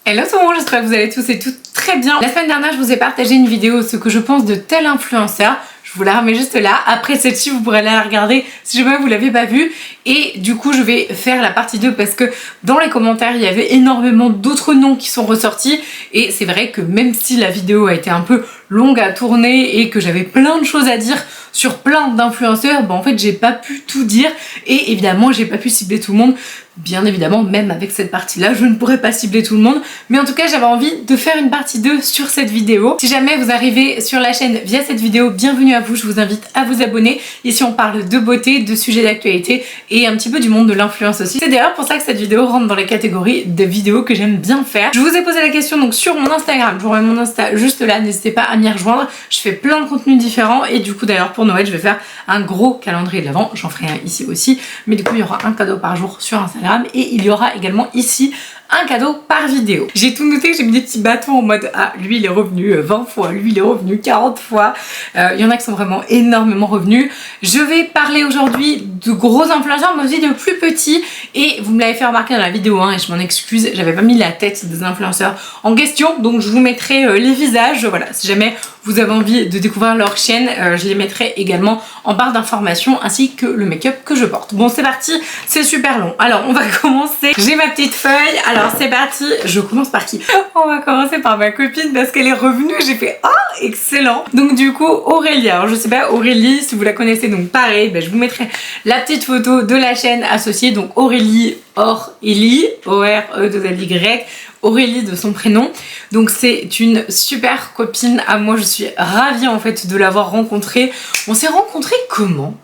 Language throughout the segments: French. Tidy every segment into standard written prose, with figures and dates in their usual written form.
Hello tout le monde, j'espère que vous allez tous et toutes très bien. La semaine dernière, je vous ai partagé une vidéo, ce que je pense de tel influenceur. Je vous la remets juste là. Après celle-ci, vous pourrez aller la regarder si jamais vous l'avez pas vue. Et du coup, je vais faire la partie 2 parce que dans les commentaires, il y avait énormément d'autres noms qui sont ressortis. Et c'est vrai que même si la vidéo a été un peu longue à tourner et que j'avais plein de choses à dire sur plein d'influenceurs, en fait, j'ai pas pu tout dire. Et évidemment, j'ai pas pu cibler tout le monde. Bien évidemment, même avec cette partie-là, je ne pourrais pas cibler tout le monde. Mais en tout cas, j'avais envie de faire une partie 2 sur cette vidéo. Si jamais vous arrivez sur la chaîne via cette vidéo, bienvenue à vous. Je vous invite à vous abonner. Ici, on parle de beauté, de sujets d'actualité et un petit peu du monde de l'influence aussi. C'est d'ailleurs pour ça que cette vidéo rentre dans les catégories de vidéos que j'aime bien faire. Je vous ai posé la question donc sur mon Instagram. Je vous remets mon Insta juste là. N'hésitez pas à m'y rejoindre. Je fais plein de contenus différents et du coup, d'ailleurs, pour Noël, je vais faire un gros calendrier de l'Avent. J'en ferai un ici aussi. Mais du coup, il y aura un cadeau par jour sur Instagram. Et il y aura également ici un cadeau par vidéo. J'ai tout noté, j'ai mis des petits bâtons en mode ah lui il est revenu 20 fois, lui il est revenu 40 fois. Il y en a qui sont vraiment énormément revenus. Je vais parler aujourd'hui de gros influenceurs mais aussi de plus petits et vous me l'avez fait remarquer dans la vidéo et je m'en excuse, j'avais pas mis la tête des influenceurs en question donc je vous mettrai les visages, voilà, si jamais vous avez envie de découvrir leur chaîne, je les mettrai également en barre d'informations ainsi que le make-up que je porte. Bon c'est parti, c'est super long. Alors on va commencer, j'ai ma petite feuille, alors c'est parti, je commence par qui? On va commencer par ma copine parce qu'elle est revenue, j'ai fait oh excellent. Donc du coup Aurélie, alors je sais pas Aurélie si vous la connaissez donc pareil, je vous mettrai la petite photo de la chaîne associée, donc Aurélie Or-Eli, O-R-E-2-L-Y, Aurélie de son prénom. Donc c'est une super copine à moi, je suis ravie en fait de l'avoir rencontrée. On s'est rencontrés comment?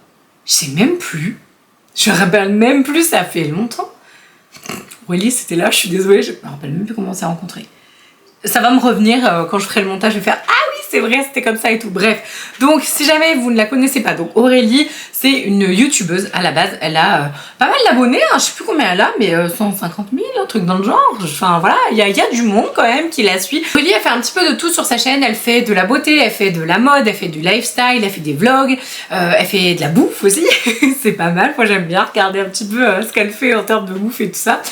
Je sais même plus. Je me rappelle même plus, ça fait longtemps. Aurélie c'était là, je suis désolée, je me rappelle même plus comment on s'est rencontrés. Ça va me revenir quand je ferai le montage, je vais faire ah oui c'est vrai c'était comme ça et tout. Bref, donc si jamais vous ne la connaissez pas, donc Aurélie c'est une youtubeuse à la base, elle a pas mal d'abonnés, je sais plus combien elle a mais 150 000, un truc dans le genre, enfin voilà, il y a du monde quand même qui la suit. Aurélie elle fait un petit peu de tout sur sa chaîne, elle fait de la beauté, elle fait de la mode, elle fait du lifestyle, elle fait des vlogs, elle fait de la bouffe aussi, c'est pas mal, moi j'aime bien regarder un petit peu ce qu'elle fait en termes de bouffe et tout ça.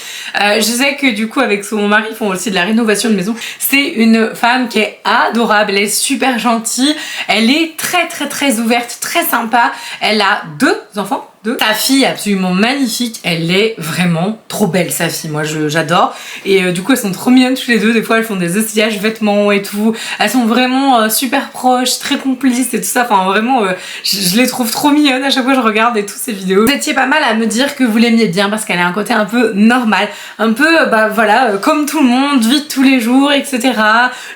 Je sais que du coup avec son mari ils font aussi de la rénovation de maison. C'est une femme qui est adorable, elle est super gentille, elle est très ouverte, très sympa, elle a 2 enfants. Sa fille est absolument magnifique, elle est vraiment trop belle sa fille, moi j'adore et du coup elles sont trop mignonnes toutes les deux, des fois elles font des essayages vêtements et tout, elles sont vraiment super proches, très complices et tout ça, enfin vraiment je les trouve trop mignonnes à chaque fois que je regarde et toutes ces vidéos. Vous étiez pas mal à me dire que vous l'aimiez bien parce qu'elle a un côté un peu normal, un peu voilà comme tout le monde, vie de tous les jours etc,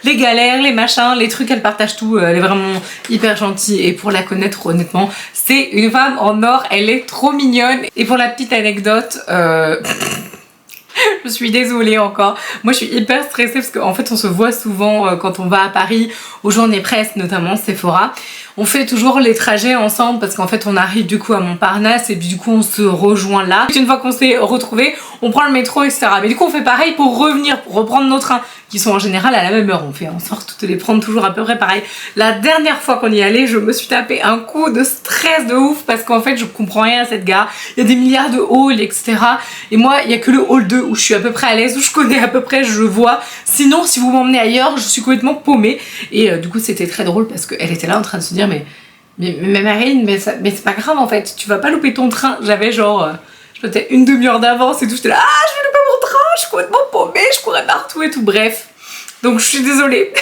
les galères, les machins, les trucs, elle partage tout, elle est vraiment hyper gentille et pour la connaître honnêtement c'est une femme en or, elle est trop mignonne. Et pour la petite anecdote, je suis désolée encore. Moi je suis hyper stressée parce qu'en fait on se voit souvent quand on va à Paris aux journées presse, notamment Sephora. On fait toujours les trajets ensemble parce qu'en fait on arrive du coup à Montparnasse et puis du coup on se rejoint là. Une fois qu'on s'est retrouvés, on prend le métro etc. Mais du coup on fait pareil pour revenir, pour reprendre nos trains qui sont en général à la même heure. On fait en sorte de les prendre toujours à peu près pareil. La dernière fois qu'on y allait, je me suis tapé un coup de stress de ouf parce qu'en fait je comprends rien à cette gare. Il y a des milliards de halls etc. Et moi il y a que le hall 2 où je suis à peu près à l'aise, où je connais à peu près, je vois. Sinon si vous m'emmenez ailleurs, je suis complètement paumée. Et du coup c'était très drôle parce qu'elle était là en train de se dire mais Marine, mais c'est pas grave en fait, tu vas pas louper ton train. J'avais genre, je mettais une demi-heure d'avance et tout, j'étais là, ah je vais louper mon train, je suis complètement paumée, je courais partout et tout, bref. Donc je suis désolée.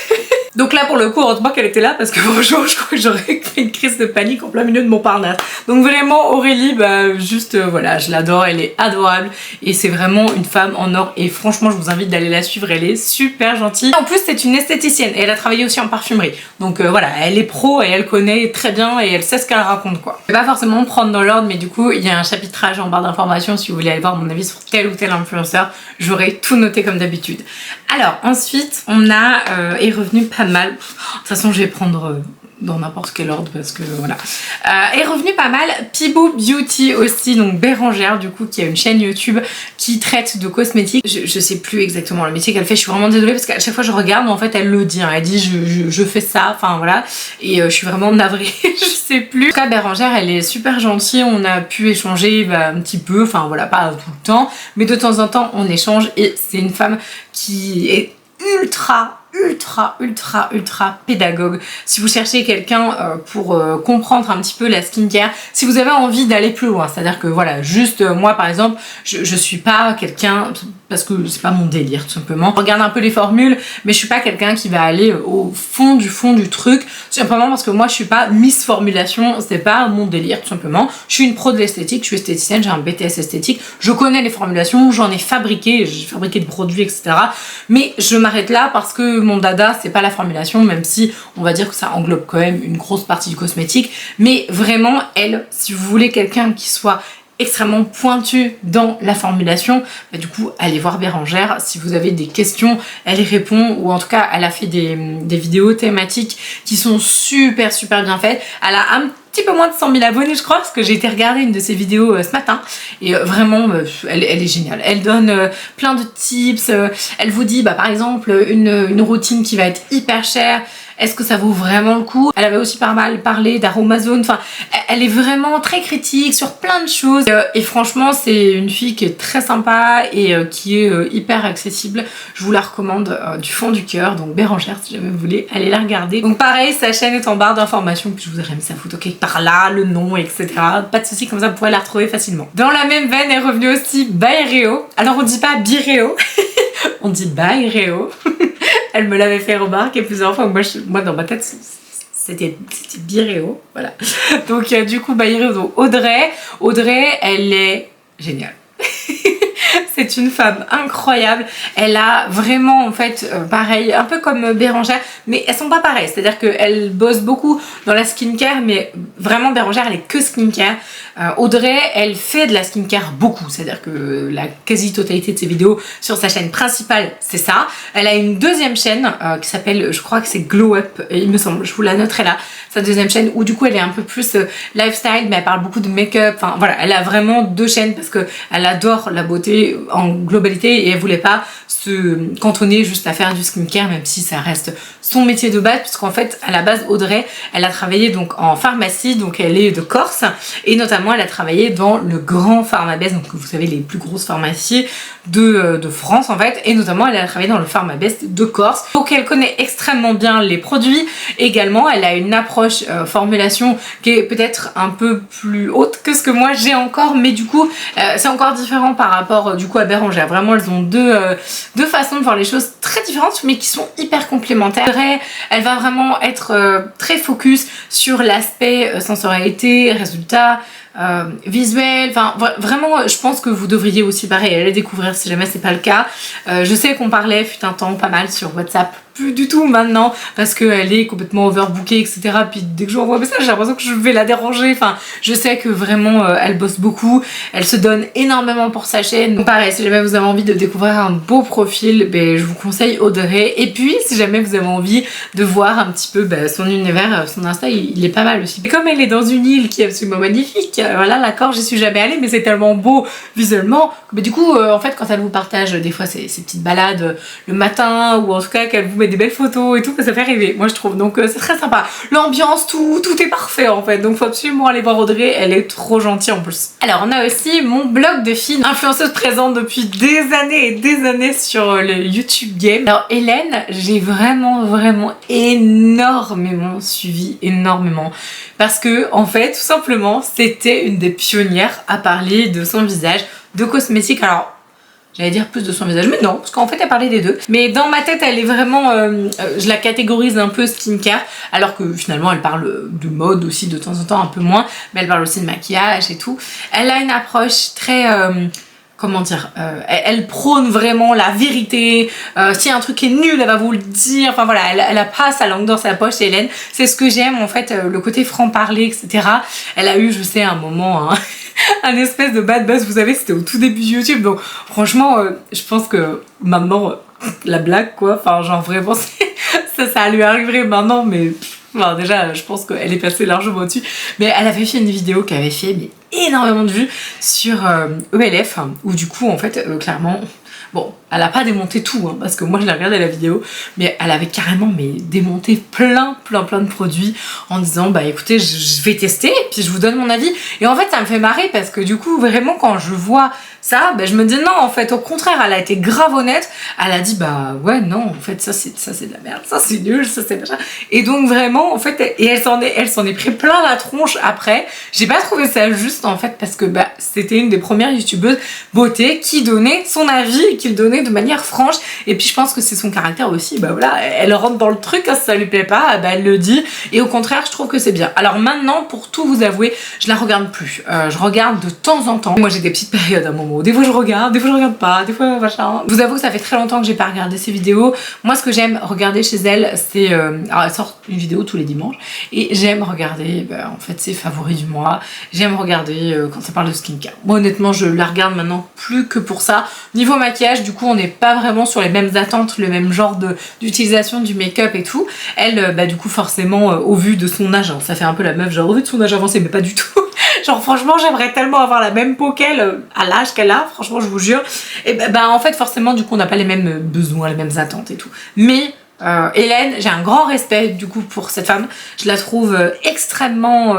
Donc là pour le coup heureusement qu'elle était là parce que bonjour je crois que j'aurais fait une crise de panique en plein milieu de Montparnasse. Donc vraiment Aurélie juste voilà je l'adore, elle est adorable et c'est vraiment une femme en or et franchement je vous invite d'aller la suivre, elle est super gentille. En plus c'est une esthéticienne et elle a travaillé aussi en parfumerie. Donc voilà elle est pro et elle connaît très bien et elle sait ce qu'elle raconte quoi. Je vais pas forcément prendre dans l'ordre mais du coup il y a un chapitrage en barre d'informations si vous voulez aller voir mon avis sur tel ou tel influenceur. J'aurai tout noté comme d'habitude. Alors ensuite on a est revenu pas mal. De toute façon je vais prendre dans n'importe quel ordre parce que voilà. Est revenu pas mal Pibou Beauty aussi, donc Bérangère du coup qui a une chaîne YouTube qui traite de cosmétiques. Je sais plus exactement le métier qu'elle fait, je suis vraiment désolée parce qu'à chaque fois je regarde mais en fait elle le dit, hein. Elle dit je fais ça, enfin voilà, et je suis vraiment navrée, je sais plus. En tout cas Bérangère elle est super gentille, on a pu échanger un petit peu, enfin voilà, pas tout le temps, mais de temps en temps on échange et c'est une femme qui est ultra pédagogue. Si vous cherchez quelqu'un pour comprendre un petit peu la skincare, si vous avez envie d'aller plus loin, c'est à dire que voilà, juste moi par exemple je suis pas quelqu'un, parce que c'est pas mon délire tout simplement, je regarde un peu les formules mais je suis pas quelqu'un qui va aller au fond du truc, simplement parce que moi je suis pas Miss Formulation, c'est pas mon délire tout simplement. Je suis une pro de l'esthétique, je suis esthéticienne, j'ai un BTS esthétique, je connais les formulations, j'en ai fabriqué, j'ai fabriqué des produits etc, mais je m'arrête là parce que mon dada c'est pas la formulation, même si on va dire que ça englobe quand même une grosse partie du cosmétique. Mais vraiment elle, si vous voulez quelqu'un qui soit extrêmement pointue dans la formulation, bah du coup allez voir Bérangère. Si vous avez des questions elle y répond, ou en tout cas elle a fait des vidéos thématiques qui sont super bien faites. Elle a un petit peu moins de 100 000 abonnés je crois, parce que j'ai été regarder une de ses vidéos ce matin et vraiment elle est géniale. Elle donne plein de tips, elle vous dit par exemple une routine qui va être hyper chère, est-ce que ça vaut vraiment le coup. Elle avait aussi pas mal parlé d'Aromazone, enfin elle est vraiment très critique sur plein de choses et franchement c'est une fille qui est très sympa et qui est hyper accessible. Je vous la recommande du fond du cœur, donc Bérangère si jamais vous voulez aller la regarder. Donc pareil, sa chaîne est en barre d'informations, puis je vous aurais mis sa photo quelque part là, le nom etc, pas de soucis, comme ça vous pourrez la retrouver facilement. Dans la même veine est revenu aussi Byréo. Alors on dit pas Biréo on dit Byréo. Elle me l'avait fait remarquer plusieurs fois, moi dans ma tête c'était Biréo, voilà. Donc du coup Byréo, donc Audrey elle est géniale. C'est une femme incroyable, elle a vraiment en fait pareil, un peu comme Bérangère, mais elles sont pas pareilles, c'est à dire qu'elle bosse beaucoup dans la skincare, mais vraiment Bérangère elle est que skincare. Audrey elle fait de la skincare beaucoup, c'est à dire que la quasi totalité de ses vidéos sur sa chaîne principale c'est ça. Elle a une deuxième chaîne qui s'appelle, je crois que c'est Glow Up il me semble, je vous la noterai là, sa deuxième chaîne où du coup elle est un peu plus lifestyle, mais elle parle beaucoup de make-up, enfin voilà, elle a vraiment deux chaînes parce que elle adore la beauté en globalité et elle voulait pas se cantonner juste à faire du skincare, même si ça reste son métier de base, puisqu'en fait à la base Audrey elle a travaillé donc en pharmacie, donc elle est de Corse et notamment elle a travaillé dans le grand Pharmabest, donc vous savez les plus grosses pharmacies de France en fait, et notamment elle a travaillé dans le Pharmabest de Corse, donc elle connaît extrêmement bien les produits. Également elle a une approche formulation qui est peut-être un peu plus haute que ce que moi j'ai encore, mais du coup c'est encore différent par rapport du coup à Bérangère. Vraiment elles ont deux façons de voir les choses très différentes mais qui sont hyper complémentaires. Elle va vraiment être très focus sur l'aspect sensorialité, résultat, visuel, enfin vraiment je pense que vous devriez aussi pareil aller découvrir si jamais c'est pas le cas. Je sais qu'on parlait fut un temps pas mal sur WhatsApp, plus du tout maintenant parce qu'elle est complètement overbookée etc, puis dès que je envoie un message j'ai l'impression que je vais la déranger, enfin je sais que vraiment elle bosse beaucoup, elle se donne énormément pour sa chaîne, donc pareil si jamais vous avez envie de découvrir un beau profil, je vous conseille Audrey. Et puis si jamais vous avez envie de voir un petit peu son univers, son Insta il est pas mal aussi, et comme elle est dans une île qui est absolument magnifique, voilà la Corse j'y suis jamais allée mais c'est tellement beau visuellement, mais du coup en fait quand elle vous partage des fois ces petites balades le matin, ou en tout cas qu'elle vous met des belles photos et tout, ça fait rêver moi je trouve, donc c'est très sympa, l'ambiance tout est parfait en fait, donc faut absolument aller voir Audrey, elle est trop gentille en plus. Alors on a aussi mon blog de filles influenceuse présente depuis des années et des années sur le YouTube game. Alors Hélène j'ai vraiment énormément suivi, énormément, parce que en fait tout simplement c'était une des pionnières à parler de son visage, de cosmétiques. Alors j'allais dire plus de son visage, mais non, parce qu'en fait elle parlait des deux. Mais dans ma tête elle est vraiment, je la catégorise un peu skincare, alors que finalement elle parle de mode aussi de temps en temps, un peu moins, mais elle parle aussi de maquillage et tout. Elle a une approche très... comment dire, elle prône vraiment la vérité, si un truc est nul elle va vous le dire, enfin voilà, elle a pas sa langue dans sa poche Hélène, c'est ce que j'aime en fait, le côté franc-parler etc. Elle a eu, je sais, un moment, un espèce de bad buzz, vous savez, c'était au tout début de YouTube, donc franchement je pense que maintenant la blague quoi, enfin genre vraiment ça lui arriverait maintenant, mais Enfin, déjà, je pense qu'elle est passée largement au-dessus. Mais elle avait fait une vidéo qui avait fait mais, énormément de vues sur ELF, où du coup, en fait, clairement... Bon, elle a pas démonté tout, hein, parce que moi je l'ai regardé la vidéo, mais elle avait carrément démonté plein de produits en disant bah écoutez je vais tester et puis je vous donne mon avis. Et en fait ça me fait marrer parce que du coup vraiment quand je vois ça, bah, je me dis non en fait au contraire elle a été grave honnête, elle a dit bah ouais non en fait ça c'est de la merde, ça c'est nul, ça c'est machin. Et donc vraiment en fait et elle s'en est pris plein la tronche après. J'ai pas trouvé ça juste en fait parce que bah c'était une des premières youtubeuses beauté qui donnait son avis, qui le donnait de manière franche, et puis je pense que c'est son caractère aussi, bah voilà, elle rentre dans le truc, hein, si ça lui plaît pas, bah elle le dit, et au contraire je trouve que c'est bien. Alors maintenant pour tout vous avouer, je la regarde plus, je regarde de temps en temps, moi j'ai des petites périodes à un moment, des fois je regarde pas, des fois machin. Je vous avoue que ça fait très longtemps que j'ai pas regardé ses vidéos. Moi ce que j'aime regarder chez elle c'est, alors elle sort une vidéo tous les dimanches, et j'aime regarder bah, en fait ses favoris du mois, j'aime regarder quand ça parle de skincare. Moi honnêtement je la regarde maintenant plus que pour ça. Niveau maquillage du coup on n'est pas vraiment sur les mêmes attentes, le même genre d'utilisation du make-up et tout. Elle bah du coup forcément au vu de son âge, hein, ça fait un peu la meuf genre au vu de son âge avancé mais pas du tout. Genre franchement j'aimerais tellement avoir la même peau qu'elle à l'âge qu'elle a, franchement je vous jure. Et bah en fait forcément du coup on n'a pas les mêmes besoins, les mêmes attentes et tout. Mais Hélène, j'ai un grand respect du coup pour cette femme, je la trouve extrêmement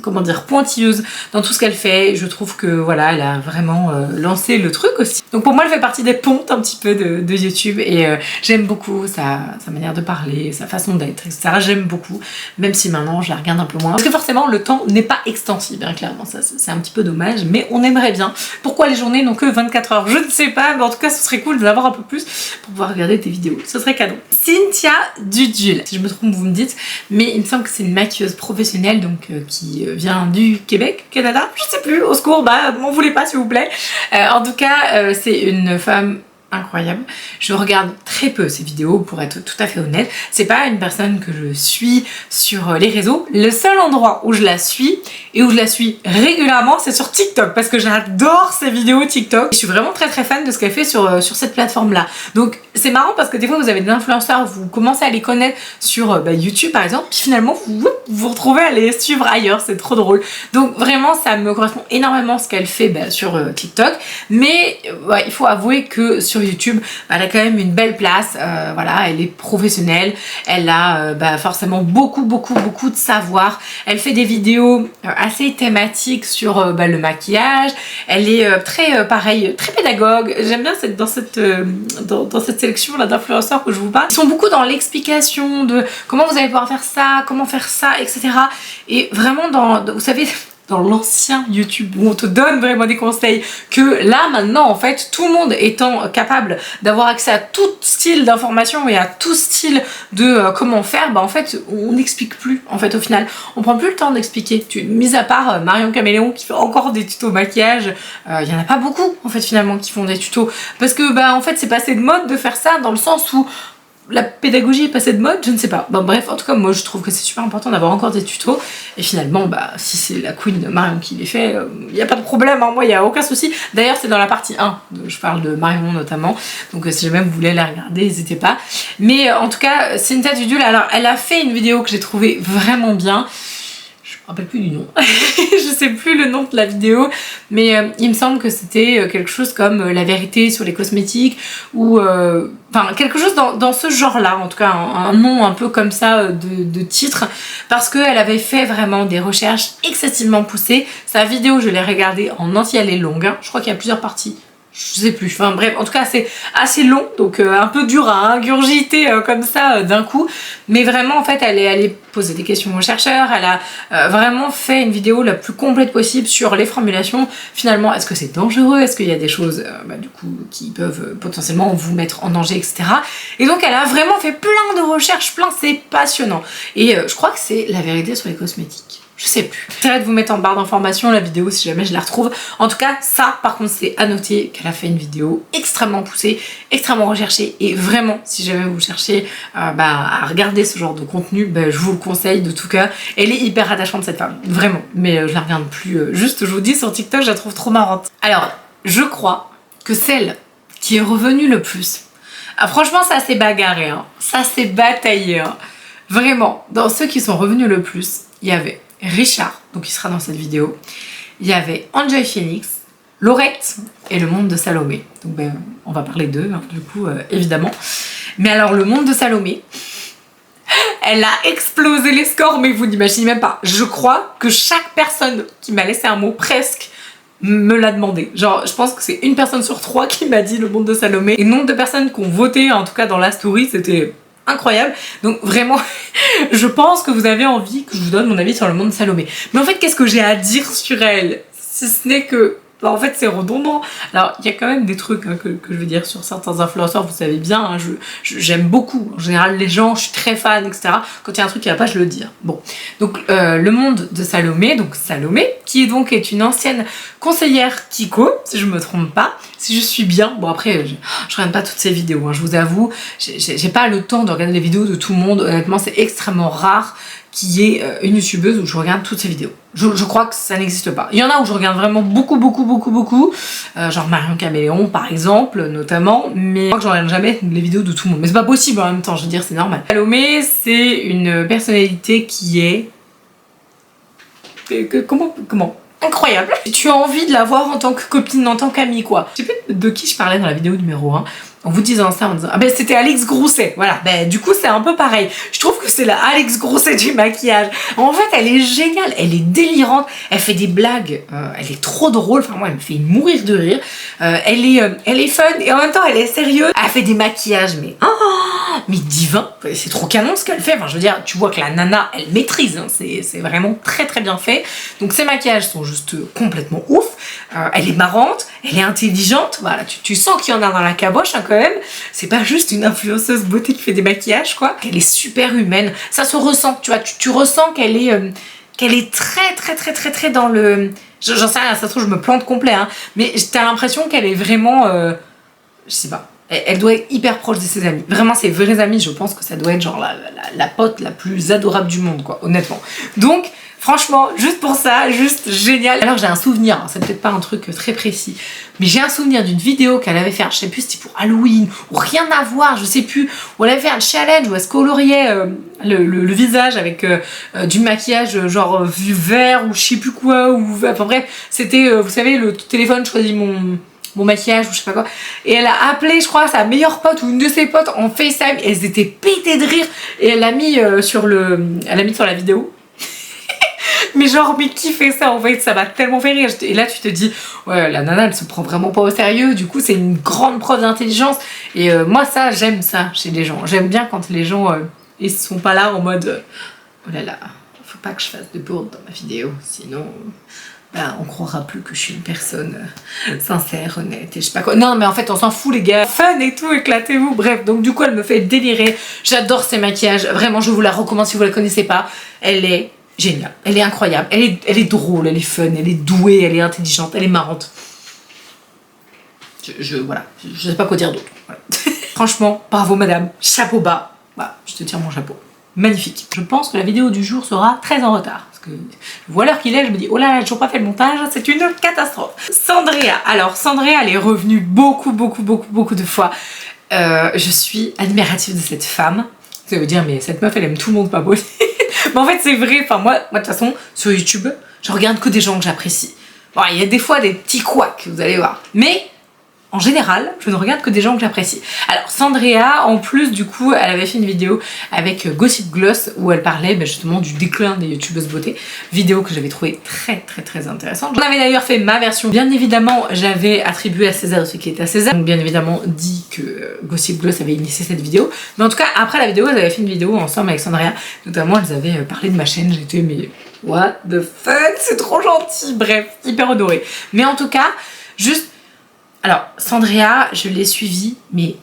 comment dire, pointilleuse dans tout ce qu'elle fait. Je trouve que voilà elle a vraiment lancé le truc aussi, donc pour moi elle fait partie des pontes un petit peu de YouTube, et j'aime beaucoup sa manière de parler, sa façon d'être, etc. J'aime beaucoup, même si maintenant je la regarde un peu moins parce que forcément le temps n'est pas extensible, hein, clairement ça c'est un petit peu dommage, mais on aimerait bien. Pourquoi les journées n'ont que 24 heures, je ne sais pas, mais en tout cas ce serait cool d'avoir un peu plus pour pouvoir regarder tes vidéos, ce serait cadeau. Cynthia Dudul, si je me trompe vous me dites, mais il me semble que c'est une maquilleuse professionnelle donc qui vient du Québec, Canada, je sais plus, au secours, bah m'en voulez pas s'il vous plaît. En tout cas c'est une femme incroyable. Je regarde très peu ses vidéos pour être tout à fait honnête. C'est pas une personne que je suis sur les réseaux. Le seul endroit où je la suis et où je la suis régulièrement c'est sur TikTok parce que j'adore ses vidéos TikTok. Je suis vraiment très fan de ce qu'elle fait sur cette plateforme là. Donc c'est marrant parce que des fois vous avez des influenceurs, vous commencez à les connaître sur YouTube par exemple, puis finalement vous retrouvez à les suivre ailleurs, c'est trop drôle. Donc vraiment ça me correspond énormément ce qu'elle fait sur TikTok, mais ouais, il faut avouer que sur YouTube, elle a quand même une belle place, voilà, elle est professionnelle, elle a forcément beaucoup de savoir, elle fait des vidéos assez thématiques sur le maquillage, elle est pareil, très pédagogue. J'aime bien dans cette sélection là d'influenceurs que je vous parle, ils sont beaucoup dans l'explication de comment vous allez pouvoir faire ça, comment faire ça, etc. Et vraiment vous savez, dans l'ancien YouTube où on te donne vraiment des conseils, que là maintenant en fait tout le monde étant capable d'avoir accès à tout style d'information et à tout style de comment faire, en fait on n'explique plus en fait au final, on prend plus le temps d'expliquer. Mis à part Marion Caméléon qui fait encore des tutos maquillage, il y en a pas beaucoup en fait finalement qui font des tutos parce que en fait c'est passé de mode de faire ça, dans le sens où la pédagogie est passée de mode, je ne sais pas. Bref, en tout cas, moi je trouve que c'est super important d'avoir encore des tutos. Et finalement, si c'est la queen de Marion qui les fait, il n'y a pas de problème, hein, moi il n'y a aucun souci. D'ailleurs, c'est dans la partie 1, je parle de Marion notamment. Donc si jamais vous voulez la regarder, n'hésitez pas. Mais en tout cas, Cynthia Dudul, alors elle a fait une vidéo que j'ai trouvée vraiment bien. Je me rappelle plus du nom, je sais plus le nom de la vidéo, mais il me semble que c'était quelque chose comme la vérité sur les cosmétiques, ou enfin quelque chose dans ce genre là, en tout cas un nom un peu comme ça de titre, parce qu'elle avait fait vraiment des recherches excessivement poussées. Sa vidéo je l'ai regardée en entier, elle est longue, hein. Je crois qu'il y a plusieurs parties. Je sais plus, enfin bref, en tout cas c'est assez long, donc un peu dur à ingurgiter comme ça d'un coup, mais vraiment en fait elle est allée poser des questions aux chercheurs, elle a vraiment fait une vidéo la plus complète possible sur les formulations. Finalement, est-ce que c'est dangereux, est-ce qu'il y a des choses du coup qui peuvent potentiellement vous mettre en danger, etc. Et donc elle a vraiment fait plein de recherches, c'est passionnant, et je crois que c'est la vérité sur les cosmétiques. Je sais plus. J'essaierai de vous mettre en barre d'informations la vidéo si jamais je la retrouve. En tout cas, ça par contre c'est à noter qu'elle a fait une vidéo extrêmement poussée, extrêmement recherchée, et vraiment si jamais vous cherchez à regarder ce genre de contenu, je vous le conseille de tout cœur. Elle est hyper attachante cette femme, vraiment. Mais je la regarde plus, juste je vous dis sur TikTok je la trouve trop marrante. Alors je crois que celle qui est revenue le plus, franchement ça s'est bagarré, hein. Ça s'est bataillé, hein. Vraiment, dans ceux qui sont revenus le plus, il y avait Richard, donc il sera dans cette vidéo. Il y avait Enjoy Phoenix, Laurette et le monde de Salomé. Donc ben, on va parler d'eux, hein, du coup, évidemment. Mais alors, le monde de Salomé, elle a explosé les scores, mais vous n'imaginez même pas. Je crois que chaque personne qui m'a laissé un mot presque me l'a demandé. Genre, je pense que c'est une personne sur 3 qui m'a dit le monde de Salomé. Et le nombre de personnes qui ont voté, en tout cas dans la story, c'était incroyable. Donc vraiment, je pense que vous avez envie que je vous donne mon avis sur le monde de Salomé. Mais en fait, qu'est-ce que j'ai à dire sur elle? Si ce n'est que... Bah, en fait, c'est redondant. Alors, il y a quand même des trucs hein, que je veux dire sur certains influenceurs, vous savez bien, hein, j'aime beaucoup. En général, les gens, je suis très fan, etc. Quand il y a un truc qui va pas, je le dis. Bon, donc le monde de Salomé, donc Salomé, qui est une ancienne conseillère Kiko, si je me trompe pas, si je suis bien. Bon, après, je regarde pas toutes ces vidéos, hein, je vous avoue, j'ai pas le temps de regarder les vidéos de tout le monde. Honnêtement, c'est extrêmement rare qu'il y ait une youtubeuse où je regarde toutes ces vidéos. Je crois que ça n'existe pas. Il y en a où je regarde vraiment beaucoup, genre Marion Caméléon par exemple, notamment, mais je crois que je regarde jamais les vidéos de tout le monde. Mais c'est pas possible en même temps, je veux dire, c'est normal. Salomé, c'est une personnalité qui est... Comment incroyable. Tu as envie de la voir en tant que copine, en tant qu'amie, quoi. Je sais plus de qui je parlais dans la vidéo numéro 1. En vous disant ça, en disant ah ben c'était Alex Grousset, voilà. Ben du coup c'est un peu pareil. Je trouve que c'est la Alex Grousset du maquillage. En fait elle est géniale, elle est délirante, elle fait des blagues, elle est trop drôle. Enfin moi elle me fait mourir de rire. Elle est fun et en même temps elle est sérieuse. Elle fait des maquillages mais divin. C'est trop canon ce qu'elle fait. Enfin je veux dire tu vois que la nana elle maîtrise. Hein. C'est vraiment très très bien fait. Donc ses maquillages sont juste complètement ouf. Elle est marrante, elle est intelligente. Voilà tu sens qu'il y en a dans la caboche hein, quand même. C'est pas juste une influenceuse beauté qui fait des maquillages quoi. Elle est super humaine, ça se ressent, tu vois, tu ressens qu'elle est très dans le... J'en sais rien, ça se trouve je me plante complet hein, mais t'as l'impression qu'elle est vraiment... je sais pas, elle doit être hyper proche de ses amis. Vraiment ses vrais amis, je pense que ça doit être genre la pote la plus adorable du monde quoi, honnêtement. Donc... Franchement, juste pour ça, juste génial. Alors j'ai un souvenir, hein, c'est peut-être pas un truc très précis, mais j'ai un souvenir d'une vidéo qu'elle avait fait, je sais plus si c'était pour Halloween ou rien à voir, je sais plus, où elle avait fait un challenge où elle se coloriait le visage avec du maquillage genre vert ou je sais plus quoi, ou enfin bref, c'était, vous savez, le téléphone choisit mon maquillage ou je sais pas quoi, et elle a appelé je crois sa meilleure pote ou une de ses potes en FaceTime et elles étaient pétées de rire et elle l'a mis sur la vidéo. Mais genre, mais qui fait ça en fait? Ça m'a tellement fait rire. Et là, tu te dis, ouais, la nana, elle se prend vraiment pas au sérieux. Du coup, c'est une grande preuve d'intelligence. Et moi, ça, j'aime ça chez les gens. J'aime bien quand les gens, ils sont pas là en mode, oh là là, faut pas que je fasse de bourde dans ma vidéo. Sinon, bah, on croira plus que je suis une personne sincère, honnête et je sais pas quoi. Non, mais en fait, on s'en fout, les gars. Fun et tout, éclatez-vous. Bref, donc du coup, elle me fait délirer. J'adore ses maquillages. Vraiment, je vous la recommande si vous la connaissez pas. Elle est... géniale, elle est incroyable, elle est drôle, elle est fun, elle est douée, elle est intelligente, elle est marrante. Voilà, je sais pas quoi dire d'autre. Voilà. Franchement, bravo madame, chapeau bas. Voilà, je te tire mon chapeau. Magnifique. Je pense que la vidéo du jour sera très en retard. Parce que je vois l'heure qu'il est, je me dis, oh là là, j'ai toujours pas fait le montage, c'est une catastrophe. Sandrea. Alors, Sandrea, elle est revenue beaucoup de fois. Je suis admirative de cette femme. Ça veut dire, mais cette meuf, elle aime tout le monde, pas possible. Mais en fait, c'est vrai. Enfin, moi, de toute façon, sur YouTube, je regarde que des gens que j'apprécie. Bon, il y a des fois des petits couacs, vous allez voir. Mais, en général, je ne regarde que des gens que j'apprécie. Alors, Sandrea, en plus, du coup, elle avait fait une vidéo avec Gossip Gloss où elle parlait justement du déclin des youtubeuses beauté. Vidéo que j'avais trouvée très intéressante. J'en avais d'ailleurs fait ma version. Bien évidemment, j'avais attribué à César ce qui était à César. Donc, bien évidemment, dit que Gossip Gloss avait initié cette vidéo. Mais en tout cas, après la vidéo, elles avaient fait une vidéo ensemble avec Sandrea. Notamment, elles avaient parlé de ma chaîne. J'étais, mais what the fuck, c'est trop gentil. Bref, hyper honorée. Mais en tout cas, juste... Alors, Sandrea, je l'ai suivie, mais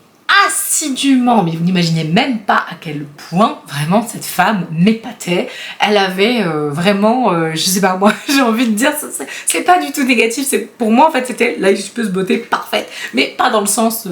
assidûment, mais vous n'imaginez même pas à quel point, vraiment, cette femme m'épatait. Elle avait vraiment, je sais pas, moi, j'ai envie de dire, c'est pas du tout négatif, pour moi, en fait, c'était la youtubeuse beauté parfaite, mais pas dans le sens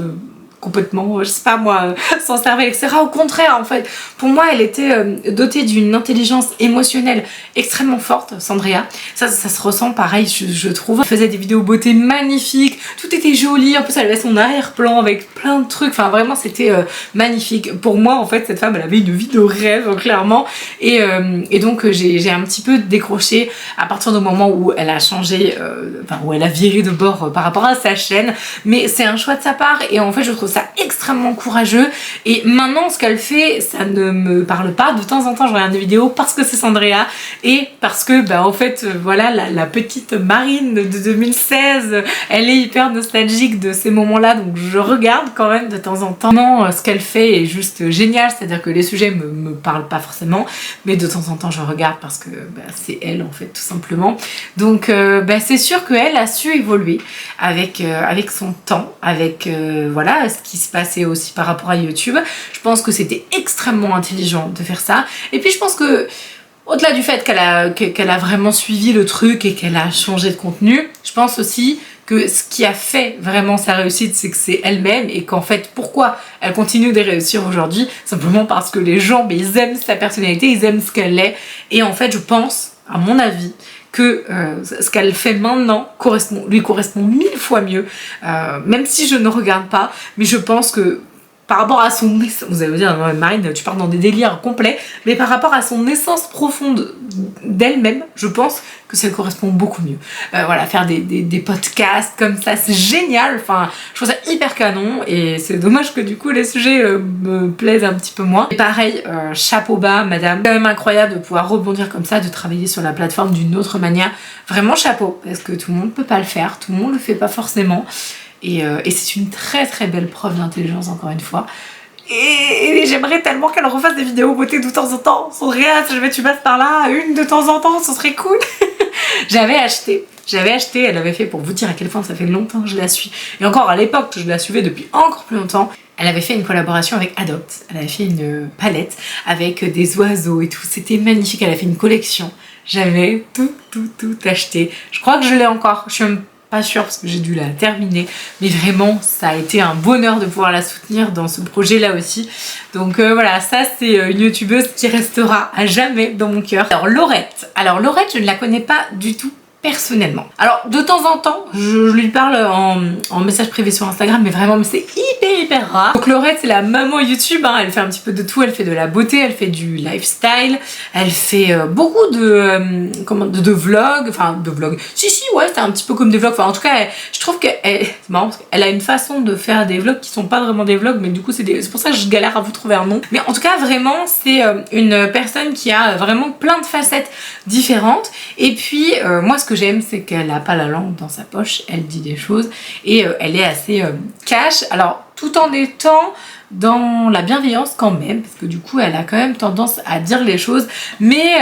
complètement, je sais pas moi, sans cervelle, etc. Au contraire, en fait, pour moi, elle était dotée d'une intelligence émotionnelle extrêmement forte, Sandrea. Ça se ressent pareil, je trouve. Elle faisait des vidéos beauté magnifiques, tout était joli, en plus elle avait son arrière-plan avec plein de trucs, enfin vraiment c'était magnifique. Pour moi, en fait, cette femme, elle avait une vie de rêve, clairement, et donc j'ai un petit peu décroché à partir du moment où elle a changé, où elle a viré de bord par rapport à sa chaîne, mais c'est un choix de sa part, et en fait, je trouve ça extrêmement courageux, et maintenant, ce qu'elle fait, ça ne me parle pas. De temps en temps, je regarde des vidéos parce que c'est Sandrea, et parce que, en fait, voilà, la petite Marine de 2016, elle est hyper nostalgique de ces moments-là, donc je regarde quand même de temps en temps. Non, ce qu'elle fait est juste génial, c'est-à-dire que les sujets me parlent pas forcément, mais de temps en temps, je regarde parce que c'est elle, en fait, tout simplement. Donc, c'est sûr qu'elle a su évoluer avec son temps, avec voilà, ce qui se passait aussi par rapport à YouTube. Je pense que c'était extrêmement intelligent de faire ça. Et puis je pense que au-delà du fait qu'elle a vraiment suivi le truc et qu'elle a changé de contenu, je pense aussi que ce qui a fait vraiment sa réussite, c'est que c'est elle-même, et qu'en fait, pourquoi elle continue de réussir aujourd'hui, simplement parce que les gens, ils aiment sa personnalité, ils aiment ce qu'elle est, et en fait, je pense, à mon avis, que ce qu'elle fait maintenant lui correspond 1000 fois mieux, même si je ne regarde pas, mais je pense que par rapport à son essence, vous allez me dire, Marine, tu pars dans des délires complets, mais par rapport à son essence profonde d'elle-même, je pense que ça correspond beaucoup mieux. Voilà, faire des podcasts comme ça, c'est génial, enfin, je trouve ça hyper canon, et c'est dommage que du coup les sujets me plaisent un petit peu moins. Et pareil, chapeau bas, madame, c'est quand même incroyable de pouvoir rebondir comme ça, de travailler sur la plateforme d'une autre manière, vraiment chapeau, parce que tout le monde peut pas le faire, tout le monde le fait pas forcément. Et c'est une très très belle preuve d'intelligence, encore une fois. Et j'aimerais tellement qu'elle refasse des vidéos beauté de temps en temps. Sandrea, si jamais tu passes par là, une de temps en temps, ce serait cool. J'avais acheté, elle avait fait, pour vous dire à quel point ça fait longtemps que je la suis. Et encore à l'époque, je la suivais depuis encore plus longtemps. Elle avait fait une collaboration avec Adopt. Elle avait fait une palette avec des oiseaux et tout. C'était magnifique, elle a fait une collection. J'avais tout acheté. Je crois que je l'ai encore. Je suis même pas sûre parce que j'ai dû la terminer, mais vraiment ça a été un bonheur de pouvoir la soutenir dans ce projet là aussi. Donc voilà, ça c'est une youtubeuse qui restera à jamais dans mon cœur. Alors Laurette, je ne la connais pas du tout personnellement. Alors de temps en temps je lui parle en message privé sur Instagram, mais vraiment c'est hyper rare. Donc Laurette, c'est la maman YouTube, hein. Elle fait un petit peu de tout, elle fait de la beauté, elle fait du lifestyle, elle fait beaucoup de vlogs, enfin de vlogs, si ouais, c'est un petit peu comme des vlogs, enfin en tout cas je trouve qu'elle, c'est marrant parce qu'elle a une façon de faire des vlogs qui sont pas vraiment des vlogs, mais du coup c'est pour ça que je galère à vous trouver un nom. Mais en tout cas vraiment c'est une personne qui a vraiment plein de facettes différentes, et puis moi ce que j'aime, c'est qu'elle a pas la langue dans sa poche, elle dit des choses, et elle est assez cash, alors tout en étant dans la bienveillance quand même, parce que du coup elle a quand même tendance à dire les choses, mais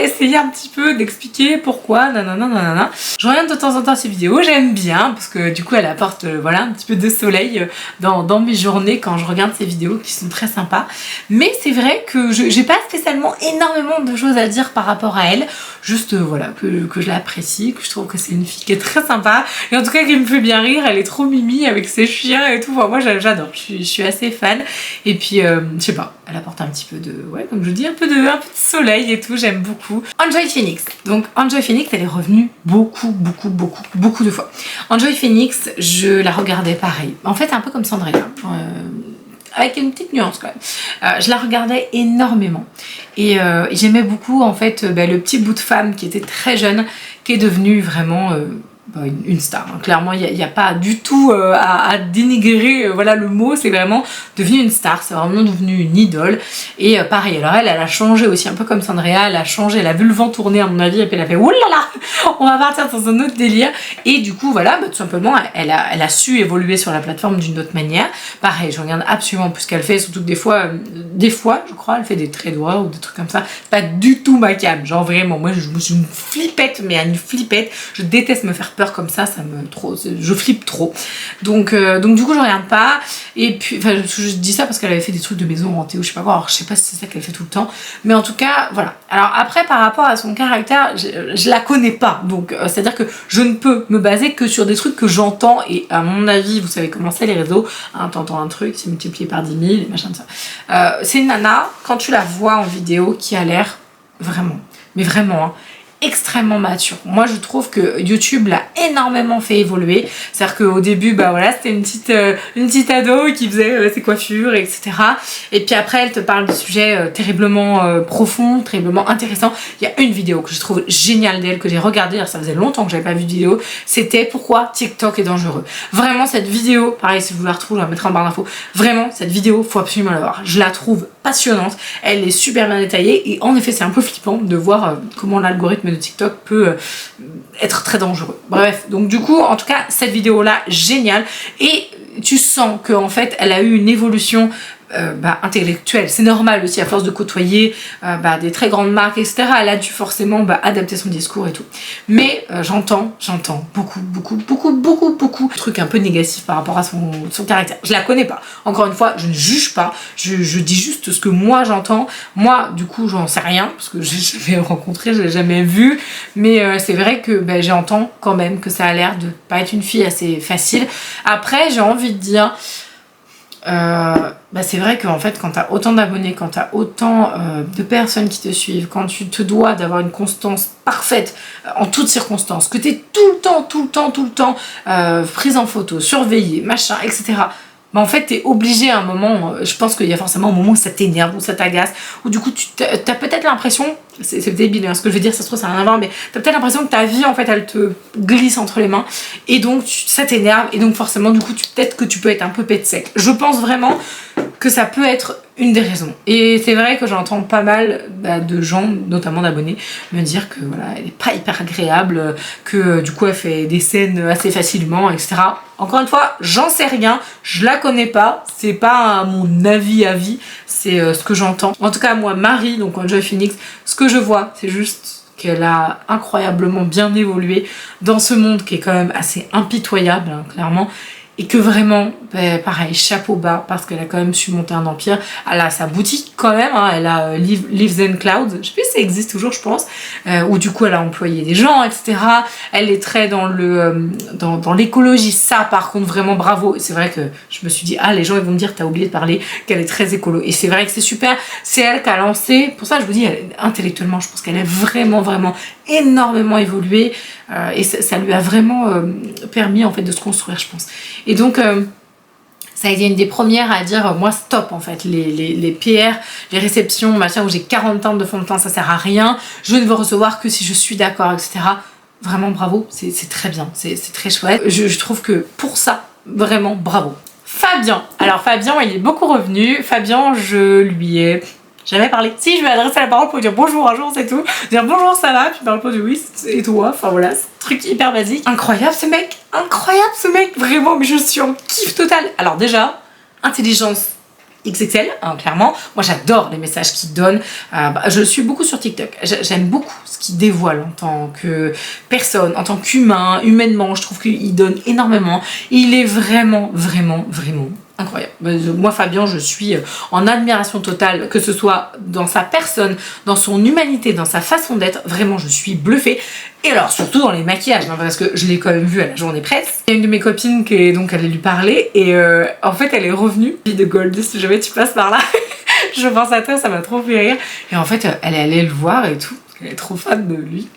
essayer un petit peu d'expliquer pourquoi, nanana. Je regarde de temps en temps ces vidéos, j'aime bien, parce que du coup elle apporte voilà, un petit peu de soleil dans mes journées quand je regarde ces vidéos qui sont très sympas, mais c'est vrai que j'ai pas spécialement énormément de choses à dire par rapport à elle, juste voilà, que je l'apprécie, que je trouve que c'est une fille qui est très sympa, et en tout cas qui me fait bien rire, elle est trop mimi avec ses chiens et tout, enfin, moi j'adore, je suis assez fan, et puis je sais pas, elle apporte un petit peu de, ouais, comme je dis, un peu de soleil et tout, j'aime beaucoup. Enjoy Phoenix, donc Enjoy Phoenix, elle est revenue beaucoup de fois. Enjoy Phoenix, je la regardais pareil, en fait un peu comme Sandrea, avec une petite nuance quand même. Je la regardais énormément, et j'aimais beaucoup en fait le petit bout de femme qui était très jeune, qui est devenu vraiment une star, hein. Clairement il n'y a pas du tout à dénigrer voilà, le mot, c'est vraiment devenu une star, c'est vraiment devenu une idole, et pareil, alors elle a changé aussi un peu comme Sandrea, elle a changé, elle a vu le vent tourner à mon avis, et puis elle a fait oulala, on va partir dans un autre délire, et du coup voilà, tout simplement elle a su évoluer sur la plateforme d'une autre manière. Pareil, je regarde absolument plus ce qu'elle fait, surtout que des fois des fois, je crois, elle fait des traits doigts ou des trucs comme ça. Pas du tout ma cam, genre vraiment, moi je suis une flippette, mais une flippette. Je déteste me faire peur comme ça je flippe trop. Donc du coup je regarde pas. Et puis, enfin je dis ça parce qu'elle avait fait des trucs de maison hantée ou je sais pas quoi. Alors je sais pas si c'est ça qu'elle fait tout le temps, mais en tout cas voilà. Alors après par rapport à son caractère, je la connais pas, donc c'est à dire que je ne peux me baser que sur des trucs que j'entends, et à mon avis vous savez comment c'est les réseaux, hein, t'entends un truc, c'est multiplié par 10 000 et machin de ça. C'est une nana, quand tu la vois en vidéo, qui a l'air vraiment, mais vraiment, hein, extrêmement mature. Moi je trouve que YouTube l'a énormément fait évoluer. C'est-à-dire qu'au début, bah voilà, c'était une petite ado qui faisait ses coiffures, etc. Et puis après, elle te parle de sujets terriblement profonds, terriblement intéressants. Il y a une vidéo que je trouve géniale d'elle, que j'ai regardée, alors ça faisait longtemps que j'avais pas vu de vidéo, c'était pourquoi TikTok est dangereux. Vraiment cette vidéo, pareil si vous la retrouvez, je la mettrai en barre d'infos. Vraiment cette vidéo, faut absolument la voir. Je la trouve passionnante, elle est super bien détaillée et en effet c'est un peu flippant de voir comment l'algorithme de TikTok peut être très dangereux. Bref, donc du coup en tout cas cette vidéo là géniale, et tu sens que en fait elle a eu une évolution intellectuelle. C'est normal aussi à force de côtoyer des très grandes marques, etc. Elle a dû forcément adapter son discours et tout. Mais j'entends beaucoup de trucs un peu négatifs par rapport à son caractère. Je la connais pas. Encore une fois, je ne juge pas. Je dis juste ce que moi j'entends. Moi, du coup, j'en sais rien parce que j'ai jamais rencontré, j'ai jamais vu. Mais c'est vrai que j'entends quand même que ça a l'air de pas être une fille assez facile. Après, j'ai envie de dire. C'est vrai qu'en fait quand t'as autant d'abonnés, quand t'as autant de personnes qui te suivent, quand tu te dois d'avoir une constance parfaite en toutes circonstances, que t'es tout le temps prise en photo, surveillée, machin, etc. En fait t'es obligé à un moment, je pense qu'il y a forcément un moment où ça t'énerve, où ça t'agace, où du coup t'as peut-être l'impression, c'est débile hein, ce que je veux dire, ça se trouve ça n'a rien à voir, mais t'as peut-être l'impression que ta vie en fait elle te glisse entre les mains, et donc ça t'énerve, et donc forcément du coup peut-être que tu peux être un peu pète sec. Je pense vraiment que ça peut être une des raisons. Et c'est vrai que j'entends pas mal de gens, notamment d'abonnés, me dire que voilà, elle est pas hyper agréable, que du coup elle fait des scènes assez facilement, etc. Encore une fois, j'en sais rien, je la connais pas, c'est pas mon avis, c'est ce que j'entends. En tout cas, moi, Marie, donc Enjoy Phoenix, ce que je vois, c'est juste qu'elle a incroyablement bien évolué dans ce monde qui est quand même assez impitoyable, hein, clairement. Et que vraiment, pareil, chapeau bas, parce qu'elle a quand même su monter un empire. Elle a sa boutique quand même, hein, elle a Leaves and Clouds, je sais plus si ça existe toujours, je pense, où du coup elle a employé des gens, etc. Elle est très dans l'écologie, ça par contre vraiment bravo. Et c'est vrai que je me suis dit, les gens ils vont me dire, t'as oublié de parler qu'elle est très écolo. Et c'est vrai que c'est super, c'est elle qui a lancé, pour ça je vous dis, intellectuellement, je pense qu'elle a vraiment énormément évolué, et ça lui a vraiment permis en fait de se construire, je pense. Et donc ça a été une des premières à dire moi stop en fait, les PR, les réceptions, machin où j'ai 40 teintes de fond de teint, ça sert à rien, je ne veux recevoir que si je suis d'accord, etc. Vraiment bravo, c'est très bien, c'est très chouette. Je trouve que pour ça, vraiment bravo. Fabien, alors Fabien il est beaucoup revenu. Fabien, je lui ai jamais parlé. Si, je lui ai adressé la parole pour lui dire bonjour un jour, c'est tout. Dire bonjour, ça va, tu parles pas du oui, et toi, enfin voilà, c'est un truc hyper basique. Incroyable ce mec, vraiment, mais je suis en kiff total. Alors déjà, intelligence XXL, hein, clairement. Moi j'adore les messages qu'il donne. Je suis beaucoup sur TikTok. J'aime beaucoup ce qu'il dévoile en tant que personne, en tant qu'humain, humainement. Je trouve qu'il donne énormément. Il est vraiment incroyable. Moi Fabien, je suis en admiration totale, que ce soit dans sa personne, dans son humanité, dans sa façon d'être. Vraiment, je suis bluffée. Et alors surtout dans les maquillages, hein, parce que je l'ai quand même vu à la journée presse. Il y a une de mes copines qui est donc allée lui parler, et en fait elle est revenue. Fille de Gold, si jamais tu passes par là, je pense à toi, ça m'a trop fait rire. Et en fait elle est allée le voir et tout, parce qu'elle est trop fan de lui.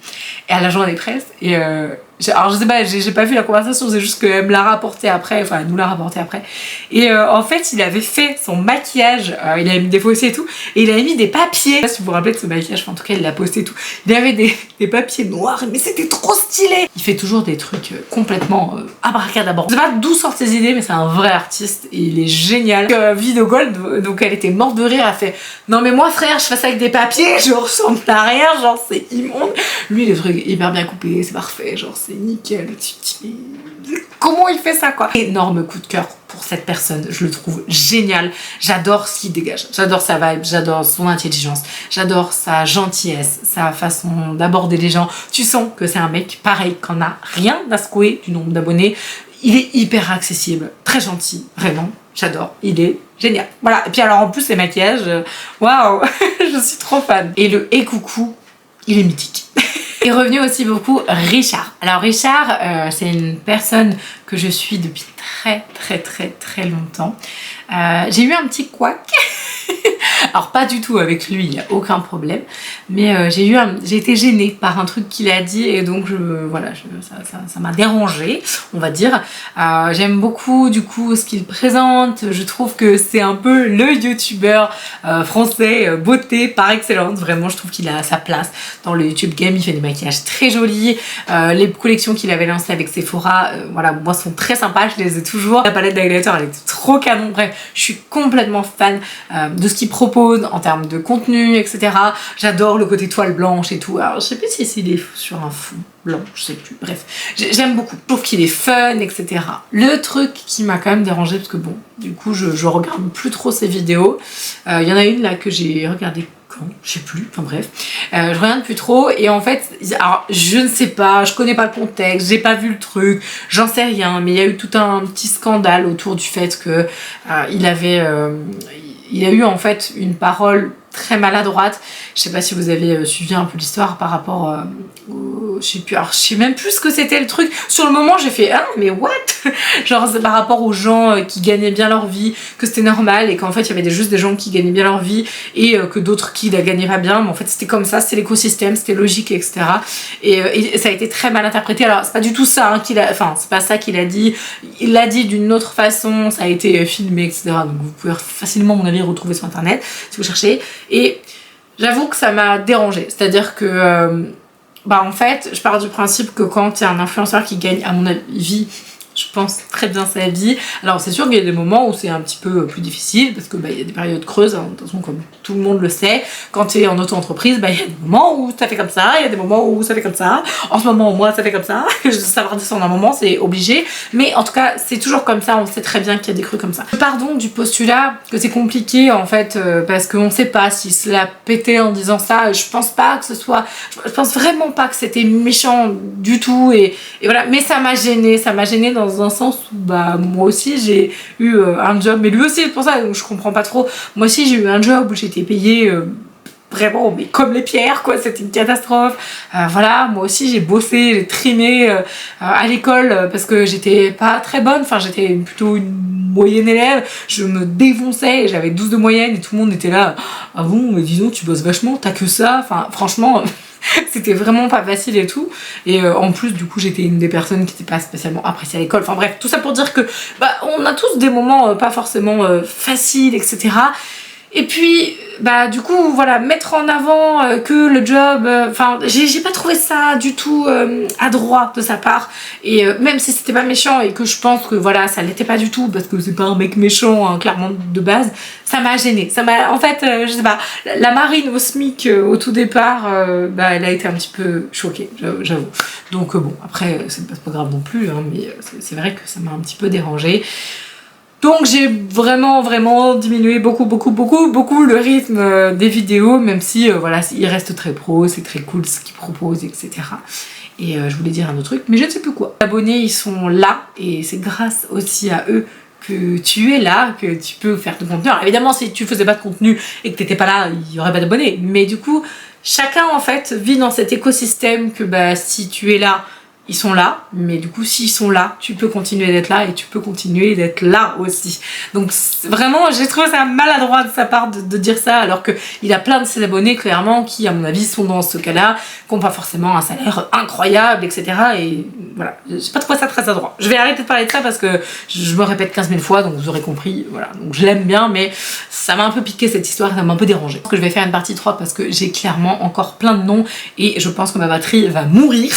Et à la journée presse, et alors je sais pas, j'ai pas vu la conversation, c'est juste qu'elle me l'a rapporté après, enfin elle nous l'a rapporté après. Et en fait il avait fait son maquillage, il avait mis des faussés et tout, et il avait mis des papiers. Je sais pas si vous vous rappelez de ce maquillage, enfin, en tout cas il l'a posté et tout. Il avait des papiers noirs, mais c'était trop stylé. Il fait toujours des trucs complètement abracadabra. Je sais pas d'où sortent ses idées, mais c'est un vrai artiste et il est génial. Video Gold, donc elle était morte de rire, elle fait non mais moi frère je fais ça avec des papiers, je ressemble à rien, genre c'est immonde. Lui les trucs hyper bien coupés, c'est parfait, genre c'est nickel. Tu te dis comment il fait ça quoi. Énorme coup de cœur pour cette personne, je le trouve génial, j'adore ce qu'il dégage, j'adore sa vibe, j'adore son intelligence, j'adore sa gentillesse, sa façon d'aborder les gens. Tu sens que c'est un mec pareil, qu'on a rien à secouer du nombre d'abonnés. Il est hyper accessible, très gentil, vraiment, j'adore, il est génial. Voilà, et puis alors en plus les maquillages, waouh, je suis trop fan. Et le et coucou, il est mythique. Est revenu aussi beaucoup Richard. Alors Richard, c'est une personne que je suis depuis très longtemps. J'ai eu un petit couac. Alors pas du tout avec lui, il n'y a aucun problème. Mais j'ai été gênée par un truc qu'il a dit et donc ça m'a dérangée, on va dire. J'aime beaucoup du coup ce qu'il présente. Je trouve que c'est un peu le youtubeur français beauté par excellence. Vraiment, je trouve qu'il a sa place dans le YouTube game. Il fait des maquillages très jolis. Les collections qu'il avait lancées avec Sephora, voilà, moi sont très sympas. Je les ai toujours. La palette d'highlighter, elle est trop canon. Bref, je suis complètement fan de ce qu'il propose en termes de contenu, etc. J'adore le côté toile blanche et tout. Alors, je sais plus si c'est sur un fond blanc, je sais plus. Bref, j'aime beaucoup. Je trouve qu'il est fun, etc. Le truc qui m'a quand même dérangé, parce que bon, du coup, je regarde plus trop ses vidéos. Il y en a une là que j'ai regardée quand, je sais plus, enfin bref, je regarde plus trop et en fait, alors je ne sais pas, je connais pas le contexte, j'ai pas vu le truc, j'en sais rien, mais il y a eu tout un petit scandale autour du fait que il a eu en fait une parole très maladroite. Je sais pas si vous avez suivi un peu l'histoire par rapport je sais plus, alors je sais même plus ce que c'était le truc. Sur le moment j'ai fait ah mais what, genre c'est par rapport aux gens qui gagnaient bien leur vie, que c'était normal et qu'en fait il y avait juste des gens qui gagnaient bien leur vie et que d'autres qui la gagnaient pas bien, mais en fait c'était comme ça, c'était l'écosystème, c'était logique, etc. Et ça a été très mal interprété. Alors c'est pas du tout ça hein, enfin c'est pas ça qu'il a dit, il l'a dit d'une autre façon, ça a été filmé, etc. Donc vous pouvez facilement à mon avis retrouver sur internet si vous cherchez. Et j'avoue que ça m'a dérangée, c'est-à-dire que en fait je pars du principe que quand tu es un influenceur qui gagne à mon avis je pense très bien sa vie, alors c'est sûr qu'il y a des moments où c'est un petit peu plus difficile parce que il y a des périodes creuses, hein, de toute façon comme tout le monde le sait, quand tu es en auto-entreprise, il y a des moments où ça fait comme ça, il y a des moments où ça fait comme ça, en ce moment moi ça fait comme ça, ça va redescendre un moment, c'est obligé, mais en tout cas c'est toujours comme ça, on sait très bien qu'il y a des creux comme ça. Je pars donc du postulat que c'est compliqué en fait parce qu'on sait pas s'il se l'a pété en disant ça, je pense pas que ce soit, je pense vraiment pas que c'était méchant du tout et voilà, mais ça m'a gênée dans un sens où moi aussi j'ai eu un job, mais lui aussi c'est pour ça donc je comprends pas trop. Moi aussi j'ai eu un job où j'étais payée vraiment mais comme les pierres quoi, c'était une catastrophe. Voilà, moi aussi j'ai bossé, j'ai trimé à l'école parce que j'étais pas très bonne, enfin j'étais plutôt une moyenne élève, je me défonçais, j'avais 12 de moyenne et tout le monde était là, ah bon mais dis donc tu bosses vachement, t'as que ça, enfin franchement c'était vraiment pas facile et tout, et en plus du coup j'étais une des personnes qui n'était pas spécialement appréciée à l'école, enfin bref, tout ça pour dire que on a tous des moments pas forcément faciles, etc. Et puis du coup voilà, mettre en avant que le job, enfin j'ai pas trouvé ça du tout adroit de sa part, et même si c'était pas méchant et que je pense que voilà ça l'était pas du tout parce que c'est pas un mec méchant hein, clairement de base, ça m'a gênée, ça m'a en fait je sais pas, la Marine au SMIC au tout départ elle a été un petit peu choquée, j'avoue. Donc bon après c'est pas grave non plus hein, mais c'est vrai que ça m'a un petit peu dérangée. Donc j'ai vraiment diminué beaucoup le rythme des vidéos, même si voilà, il reste très pro, c'est très cool ce qu'ils proposent, etc. Et je voulais dire un autre truc, mais je ne sais plus quoi. Les abonnés ils sont là et c'est grâce aussi à eux que tu es là, que tu peux faire du contenu. Alors évidemment si tu faisais pas de contenu et que t'étais pas là, il y aurait pas d'abonnés, mais du coup chacun en fait vit dans cet écosystème que si tu es là, ils sont là, mais du coup s'ils sont là, tu peux continuer d'être là et tu peux continuer d'être là aussi. Donc vraiment j'ai trouvé ça maladroit de sa part de dire ça, alors qu'il a plein de ses abonnés clairement qui à mon avis sont dans ce cas-là, qui n'ont pas forcément un salaire incroyable, etc. Et voilà, j'ai pas trouvé ça très adroit. Je vais arrêter de parler de ça parce que je me répète 15 000 fois, donc vous aurez compris, voilà. Donc je l'aime bien, mais ça m'a un peu piqué cette histoire, ça m'a un peu dérangé. Je pense que je vais faire une partie 3 parce que j'ai clairement encore plein de noms et je pense que ma batterie va mourir.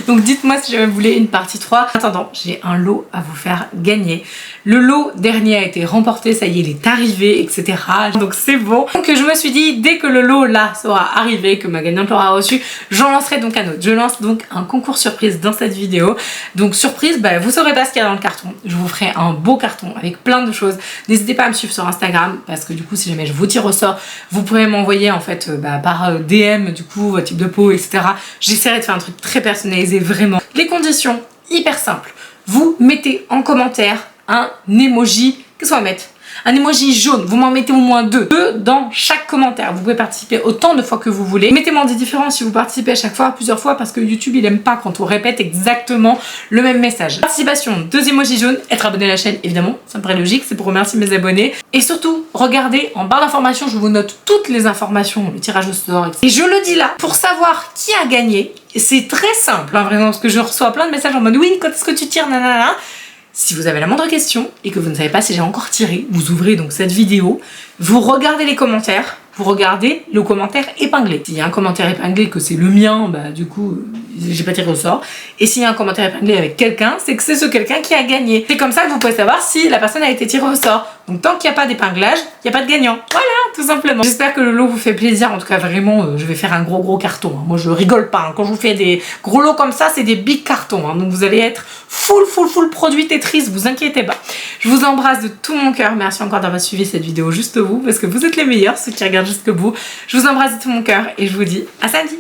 Donc dites-moi si jamais vous voulez une partie 3. En attendant, j'ai un lot à vous faire gagner. Le lot dernier a été remporté, ça y est, il est arrivé, etc. Donc c'est bon. Donc je me suis dit, dès que le lot là sera arrivé, que ma gagnante l'aura reçu, j'en lancerai donc un autre. Je lance donc un concours surprise dans cette vidéo. Donc surprise, bah, vous saurez pas ce qu'il y a dans le carton. Je vous ferai un beau carton avec plein de choses. N'hésitez pas à me suivre sur Instagram parce que du coup, si jamais je vous tire au sort, vous pourrez m'envoyer en fait par DM du coup votre type de peau, etc. J'essaierai de faire un truc très personnalisé vraiment. Les conditions, hyper simples. Vous mettez en commentaire un emoji, qu'est-ce qu'on va mettre? Un emoji jaune, vous m'en mettez au moins deux dans chaque commentaire. Vous pouvez participer autant de fois que vous voulez. Mettez-moi des différences si vous participez à chaque fois, plusieurs fois, parce que YouTube il aime pas quand on répète exactement le même message. Participation, 2 emojis jaunes, être abonné à la chaîne évidemment, ça me paraît logique, c'est pour remercier mes abonnés. Et surtout, regardez en barre d'informations, je vous note toutes les informations, le tirage au sort, etc. Et je le dis là, pour savoir qui a gagné, c'est très simple hein, vraiment, parce que je reçois plein de messages en mode oui, quand est-ce que tu tires, nanana. Si vous avez la moindre question et que vous ne savez pas si j'ai encore tiré, vous ouvrez donc cette vidéo, vous regardez les commentaires, vous regardez le commentaire épinglé. S'il y a un commentaire épinglé que c'est le mien, bah du coup j'ai pas tiré au sort. Et s'il y a un commentaire épinglé avec quelqu'un, c'est que c'est ce quelqu'un qui a gagné. C'est comme ça que vous pouvez savoir si la personne a été tirée au sort. Donc tant qu'il n'y a pas d'épinglage, il n'y a pas de gagnant. Voilà, tout simplement. J'espère que le lot vous fait plaisir. En tout cas, vraiment, je vais faire un gros carton. Hein. Moi, je rigole pas. Hein. Quand je vous fais des gros lots comme ça, c'est des big cartons. Hein. Donc vous allez être full produit Tetris. Vous inquiétez pas. Je vous embrasse de tout mon cœur. Merci encore d'avoir suivi cette vidéo juste vous, parce que vous êtes les meilleurs, ceux qui regardent jusqu'au bout. Je vous embrasse de tout mon cœur et je vous dis à samedi.